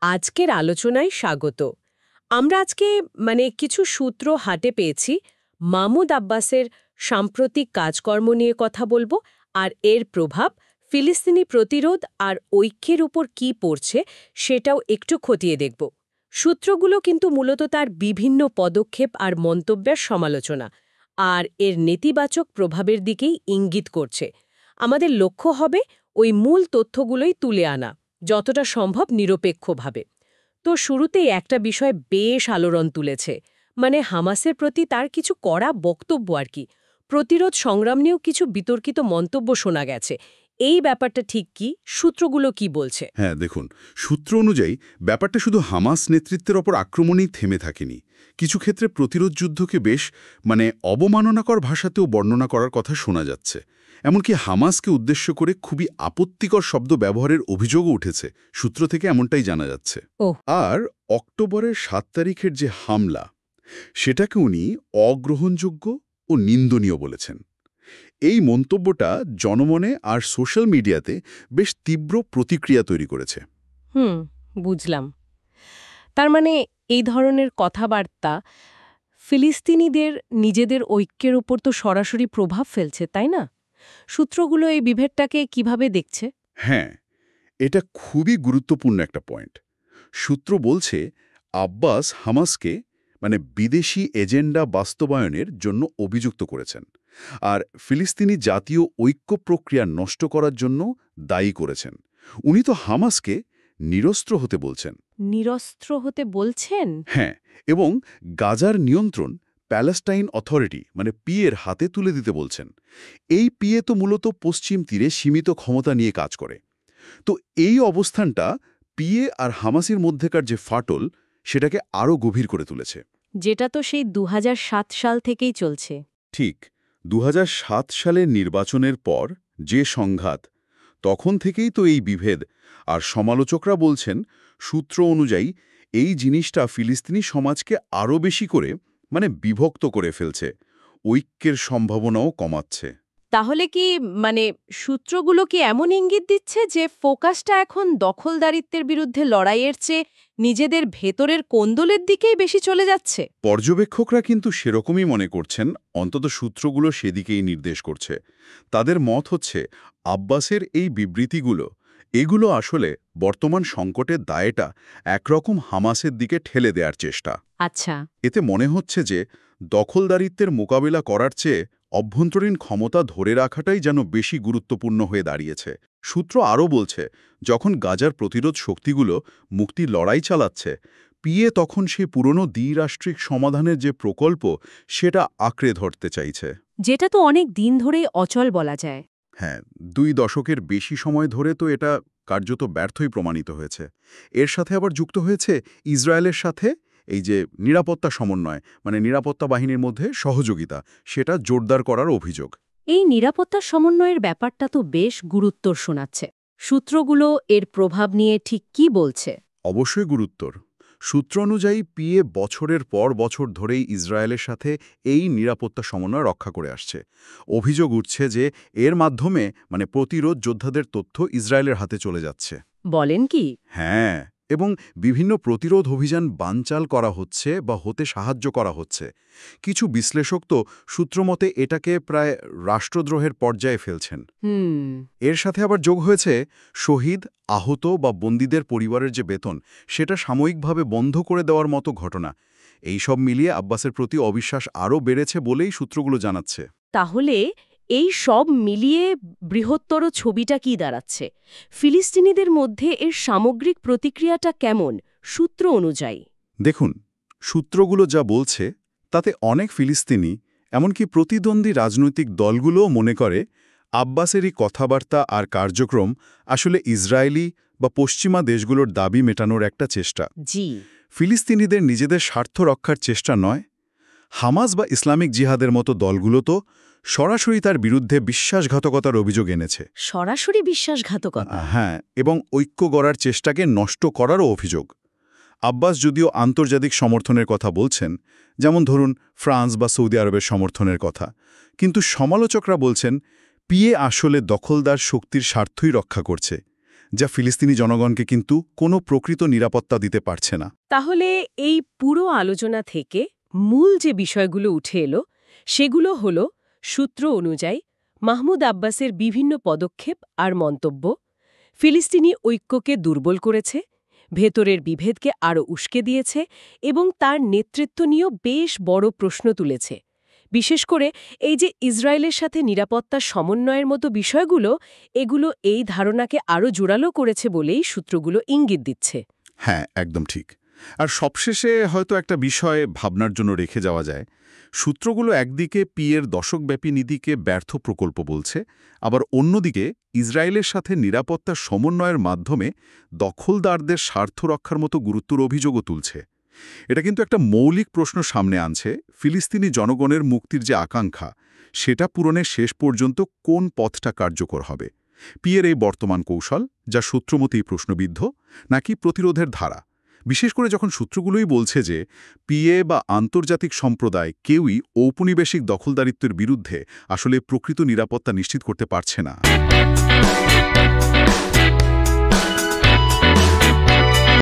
আজকের আলোচনায় স্বাগত। আমরা আজকে কিছু সূত্র হাতে পেয়েছি। মাহমুদ আব্বাসের সাম্প্রতিক কাজকর্ম নিয়ে কথা বলবো, আর এর প্রভাব ফিলিস্তিনি প্রতিরোধ আর ঐক্যের উপর কি পড়ছে সেটাও একটু খতিয়ে দেখব। সূত্রগুলো কিন্তু মূলত তার বিভিন্ন পদক্ষেপ আর মন্তব্যের সমালোচনা, আর এর নেতিবাচক প্রভাবের দিকেই ইঙ্গিত করছে। আমাদের লক্ষ্য হবে ওই মূল তথ্যগুলোই তুলে আনা, যতটা সম্ভব নিরপেক্ষভাবে। তো শুরুতেই একটা বিষয় বেশ আলোড়ন তুলেছে, হামাসের প্রতি তার কিছু কড়া বক্তব্য আর কি। প্রতিরোধ সংগ্রাম নিয়েও কিছু বিতর্কিত মন্তব্য শোনা গেছে। এই ব্যাপারটা ঠিক কি? সূত্রগুলো কি বলছে? হ্যাঁ, দেখুন, সূত্র অনুযায়ী ব্যাপারটা শুধু হামাস নেতৃত্বের ওপর আক্রমণেই থেমে থাকেনি। কিছু ক্ষেত্রে প্রতিরোধ যুদ্ধকে বেশ অবমাননাকর ভাষাতেও বর্ণনা করার কথা শোনা যাচ্ছে। এমনকি হামাসকে উদ্দেশ্য করে খুবই আপত্তিকর শব্দ ব্যবহারের অভিযোগও উঠেছে। সূত্র থেকে এমনটাই জানা যাচ্ছে। ওহ। আর অক্টোবরের ৭ তারিখের যে হামলা, সেটাকে উনি অগ্রহণযোগ্য ও নিন্দনীয় বলেছেন। এই মন্তব্যটা জনমনে আর সোশ্যাল মিডিয়াতে বেশ তীব্র প্রতিক্রিয়া তৈরি করেছে। বুঝলাম। তার এই ধরনের কথাবার্তা ফিলিস্তিনিদের নিজেদের ঐক্যের উপর তো সরাসরি প্রভাব ফেলছে, তাই না? সূত্রগুলো এই বিভেদটাকে কিভাবে দেখছে? হ্যাঁ, এটা খুবই গুরুত্বপূর্ণ একটা পয়েন্ট। সূত্র বলছে, আব্বাস হামাসকে বিদেশি এজেন্ডা বাস্তবায়নের জন্য অভিযুক্ত করেছেন, আর ফিলিস্তিনি জাতীয় ঐক্য প্রক্রিয়া নষ্ট করার জন্য দায়ী করেছেন। উনি তো হামাসকে নিরস্ত্র হতে বলছেন। নিরস্ত্র হতে বলছেন? হ্যাঁ, এবং গাজার নিয়ন্ত্রণ প্যালেস্টাইন অথরিটি পিএর হাতে তুলে দিতে বলছেন। এই পিএ তো মূলত পশ্চিম তীরে সীমিত ক্ষমতা নিয়ে কাজ করে। তো এই অবস্থানটা পিএ আর হামাসের মধ্যেকার যে ফাটল, সেটাকে আরও গভীর করে তুলেছে। যেটা তো সেই ২০০৭ সাল থেকেই চলছে। ঠিক ২০০৭ সালের নির্বাচনের পর যে সংঘাত, তখন থেকেই তো এই বিভেদ। আর সমালোচকরা বলছেন, সূত্র অনুযায়ী এই জিনিসটা ফিলিস্তিনি সমাজকে আরও বেশি করে বিভক্ত করে ফেলছে, ঐক্যের সম্ভাবনাও কমাচ্ছে। তাহলে কি সূত্রগুলো কি এমন ইঙ্গিত দিচ্ছে যে ফোকাসটা এখন দখলদারিত্বের বিরুদ্ধে লড়াইয়ের চেয়ে নিজেদের ভেতরের কোন্দলের দিকেই বেশি চলে যাচ্ছে? পর্যবেক্ষকরা কিন্তু সেরকমই মনে করছেন, অন্তত সূত্রগুলো সেদিকেই নির্দেশ করছে। তাদের মত হচ্ছে, আব্বাসের এই এগুলো আসলে বর্তমান সংকটের দায়টা একরকম হামাসের দিকে ঠেলে দেওয়ার চেষ্টা। আচ্ছা। এতে মনে হচ্ছে যে দখলদারিত্বের মোকাবিলা করার চেয়ে অভ্যন্তরীণ ক্ষমতা ধরে রাখাটাই যেন বেশি গুরুত্বপূর্ণ হয়ে দাঁড়িয়েছে। সূত্র আরও বলছে, যখন গাজার প্রতিরোধ শক্তিগুলো মুক্তির লড়াই চালাচ্ছে, পিএ তখন সেই পুরনো দ্বিরাষ্ট্রিক সমাধানের যে প্রকল্প, সেটা আঁকড়ে ধরতে চাইছে। যেটা তো অনেক দিন ধরেই অচল বলা যায়। হ্যাঁ, ২ দশকের বেশি সময় ধরে তো এটা কার্যত ব্যর্থই প্রমাণিত হয়েছে। এর সাথে আবার যুক্ত হয়েছে ইসরায়েলের সাথে এই যে নিরাপত্তা সমন্বয়, নিরাপত্তা বাহিনীর মধ্যে সহযোগিতা, সেটা জোরদার করার অভিযোগ। এই নিরাপত্তা সমন্বয়ের ব্যাপারটা তো বেশ গুরুত্বর শোনাচ্ছে। সূত্রগুলো এর প্রভাব নিয়ে ঠিক কি বলছে? অবশ্যই গুরুত্বর। সূত্র অনুযায়ী পিএ বছরের পর বছর ধরেই ইসরায়েলের সাথে এই নিরাপত্তা সমন্বয় রক্ষা করে আসছে। অভিযোগ উঠছে যে এর মাধ্যমে প্রতিরোধ যোদ্ধাদের তথ্য ইসরায়েলের হাতে চলে যাচ্ছে। বলেন কি? হ্যাঁ, এবং বিভিন্ন প্রতিরোধ অভিযান বানচাল করা হচ্ছে বা হতে সাহায্য করা হচ্ছে। কিছু বিশ্লেষক তো সূত্রমতে এটাকে প্রায় রাষ্ট্রদ্রোহের পর্যায়ে ফেলছেন। এর সাথে আবার যোগ হয়েছে শহীদ, আহত বা বন্দীদের পরিবারের যে বেতন, সেটা সাময়িকভাবে বন্ধ করে দেওয়ার মতো ঘটনা। এই সব মিলিয়ে আব্বাসের প্রতি অবিশ্বাস আরও বেড়েছে বলেই সূত্রগুলো জানাচ্ছে। তাহলে এই সব মিলিয়ে বৃহত্তর ছবিটা কি দাঁড়াচ্ছে? ফিলিস্তিনিদের মধ্যে এর সামগ্রিক প্রতিক্রিয়াটা কেমন সূত্র অনুযায়ী? দেখুন, সূত্রগুলো যা বলছে তাতে অনেক ফিলিস্তিনি, এমনকি প্রতিদ্বন্দ্বী রাজনৈতিক দলগুলোও মনে করে আব্বাসেরই কথাবার্তা আর কার্যক্রম আসলে ইসরায়েলি বা পশ্চিমা দেশগুলোর দাবি মেটানোর একটা চেষ্টা। জি। ফিলিস্তিনিদের নিজেদের স্বার্থ রক্ষার চেষ্টা নয়। হামাস বা ইসলামিক জিহাদের মতো দলগুলো তো সরাসরি তার বিরুদ্ধে বিশ্বাসঘাতকতার অভিযোগ এনেছে। সরাসরি বিশ্বাসঘাতকতা? হ্যাঁ, এবং ঐক্য গড়ার চেষ্টাকে নষ্ট করারও অভিযোগ। আব্বাস যদিও আন্তর্জাতিক সমর্থনের কথা বলছেন, যেমন ধরুন ফ্রান্স বা সৌদি আরবের সমর্থনের কথা, কিন্তু সমালোচকরা বলছেন পিএ আসলে দখলদার শক্তির স্বার্থই রক্ষা করছে, যা ফিলিস্তিনি জনগণকে কিন্তু কোনো প্রকৃত নিরাপত্তা দিতে পারছে না। তাহলে এই পুরো আলোচনা থেকে মূল যে বিষয়গুলো উঠে এলো সেগুলো হলো সূত্র অনুযায়ী মাহমুদ আব্বাসের বিভিন্ন পদক্ষেপ আর মন্তব্য ফিলিস্তিনি ঐক্যকে দুর্বল করেছে, ভেতরের বিভেদকে আরও উস্কে দিয়েছে এবং তার নেতৃত্ব নিয়েও বেশ বড় প্রশ্ন তুলেছে। বিশেষ করে এই যে ইসরায়েলের সাথে নিরাপত্তা সমন্বয়ের মতো বিষয়গুলো, এগুলো এই ধারণাকে আরও জোরালো করেছে বলেই সূত্রগুলো ইঙ্গিত দিচ্ছে। হ্যাঁ, একদম ঠিক। আর সবশেষে হয়তো একটা বিষয় ভাবনার জন্য রেখে যাওয়া যায়। সূত্রগুলো একদিকে পিএর দশকব্যাপী নীতিকে ব্যর্থ প্রকল্প বলছে, আবার অন্যদিকে ইসরায়েলের সাথে নিরাপত্তা সমন্বয়ের মাধ্যমে দখলদারদের স্বার্থ রক্ষার মতো গুরুত্বর অভিযোগও তুলছে। এটা কিন্তু একটা মৌলিক প্রশ্ন সামনে আনছে, ফিলিস্তিনি জনগণের মুক্তির যে আকাঙ্ক্ষা, সেটা পূরণের শেষ পর্যন্ত কোন পথটা কার্যকর হবে? পিএর এই বর্তমান কৌশল, যা সূত্রমতেই প্রশ্নবিদ্ধ, নাকি প্রতিরোধের ধারা? বিশেষ করে যখন সূত্রগুলোই বলছে যে পিএ বা আন্তর্জাতিক সম্প্রদায় কেউই ঔপনিবেশিক দখলদারিত্বের বিরুদ্ধে আসলে প্রকৃত নিরাপত্তা নিশ্চিত করতে পারছে না।